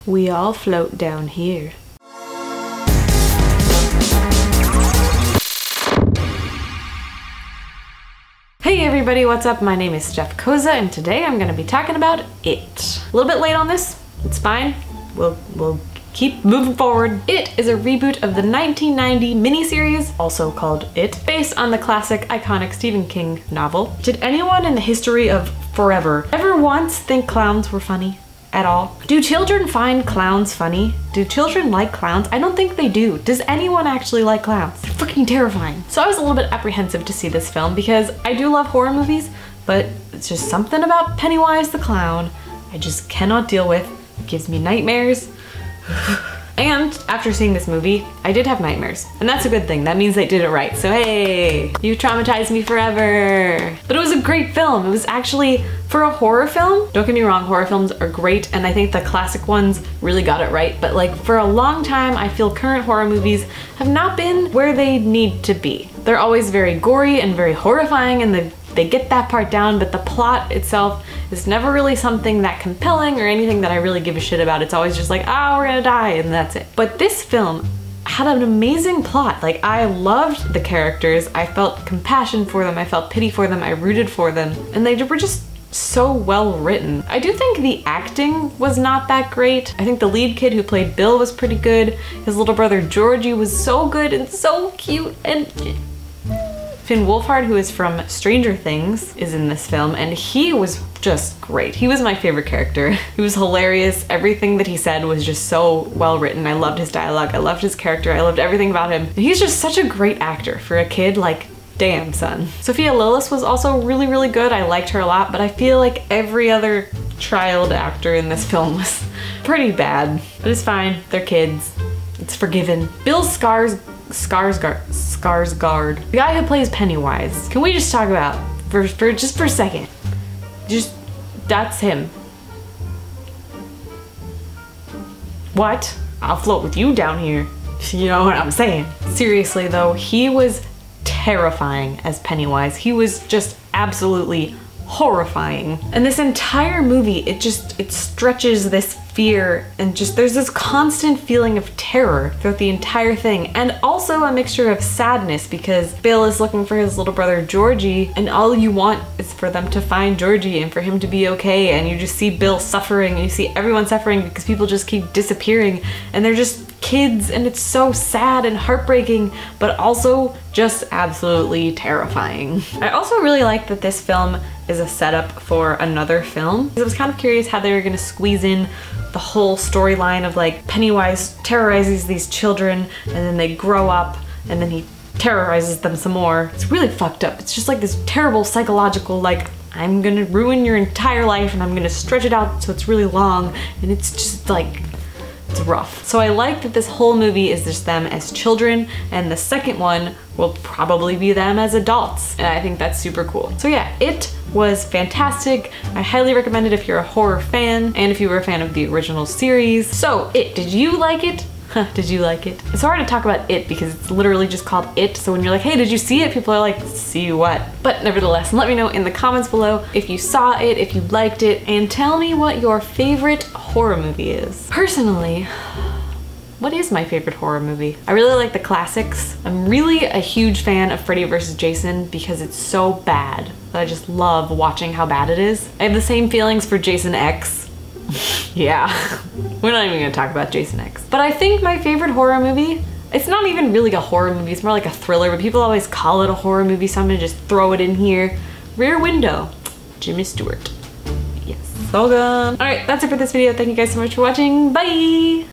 We all float down here. Hey everybody, what's up? My name is Steph Koza and today I'm gonna be talking about It. A little bit late on this, it's fine. We'll keep moving forward. It is a reboot of the 1990 miniseries, also called It, based on the classic, iconic Stephen King novel. Did anyone in the history of forever ever once think clowns were funny? At all? Do children find clowns funny? Do children like clowns? I don't think they do. Does anyone actually like clowns? They're freaking terrifying. So I was a little bit apprehensive to see this film because I do love horror movies, but it's just something about Pennywise the clown I just cannot deal with. It gives me nightmares. And after seeing this movie, I did have nightmares. And that's a good thing. That means they did it right. So hey, you traumatized me forever. But it was a great film. It was actually, for a horror film, don't get me wrong, horror films are great. And I think the classic ones really got it right. But like for a long time, I feel current horror movies have not been where they need to be. They're always very gory and very horrifying and they get that part down, but the plot itself is never really something that compelling or anything that I really give a shit about. It's always just like, oh, we're gonna die, and that's it. But this film had an amazing plot. Like, I loved the characters, I felt compassion for them, I felt pity for them, I rooted for them, and they were just so well written. I do think the acting was not that great. I think the lead kid who played Bill was pretty good. His little brother Georgie was so good and so cute, and Finn Wolfhard, who is from Stranger Things, is in this film, and he was just great. He was my favorite character. He was hilarious. Everything that he said was just so well written. I loved his dialogue. I loved his character. I loved everything about him. And he's just such a great actor for a kid. Like, damn, son. Sophia Lillis was also really, really good. I liked her a lot, but I feel like every other child actor in this film was pretty bad. But it's fine. They're kids. It's forgiven. Bill Skarsgård, the guy who plays Pennywise. Can we just talk about, just for a second, that's him. What? I'll float with you down here. You know what I'm saying. Seriously though, he was terrifying as Pennywise. He was just absolutely horrifying. And this entire movie, it stretches this fear and just there's this constant feeling of terror throughout the entire thing, and also a mixture of sadness because Bill is looking for his little brother Georgie and all you want is for them to find Georgie and for him to be okay, and you just see Bill suffering and you see everyone suffering because people just keep disappearing and they're just kids, and it's so sad and heartbreaking but also just absolutely terrifying. I also really like that this film is a setup for another film. I was kind of curious how they were gonna squeeze in the whole storyline of like Pennywise terrorizes these children and then they grow up and then he terrorizes them some more. It's really fucked up. It's just like this terrible psychological like, I'm gonna ruin your entire life and I'm gonna stretch it out so it's really long, and it's just like, it's rough. So I like that this whole movie is just them as children, and the second one will probably be them as adults, and I think that's super cool. So yeah, It was fantastic. I highly recommend it if you're a horror fan and if you were a fan of the original series. So It, did you like it? Did you like it? It's hard to talk about It because it's literally just called It, so when you're like, hey, did you see it? People are like, see what? But nevertheless, let me know in the comments below if you saw it, if you liked it, and tell me what your favorite horror movie is. Personally, what is my favorite horror movie? I really like the classics. I'm really a huge fan of Freddy vs. Jason because it's so bad that I just love watching how bad it is. I have the same feelings for Jason X. Yeah, we're not even gonna talk about Jason X. But I think my favorite horror movie, it's not even really a horror movie, it's more like a thriller, but people always call it a horror movie, so I'm gonna just throw it in here. Rear Window, Jimmy Stewart. Yes, so good. All right, that's it for this video. Thank you guys so much for watching. Bye!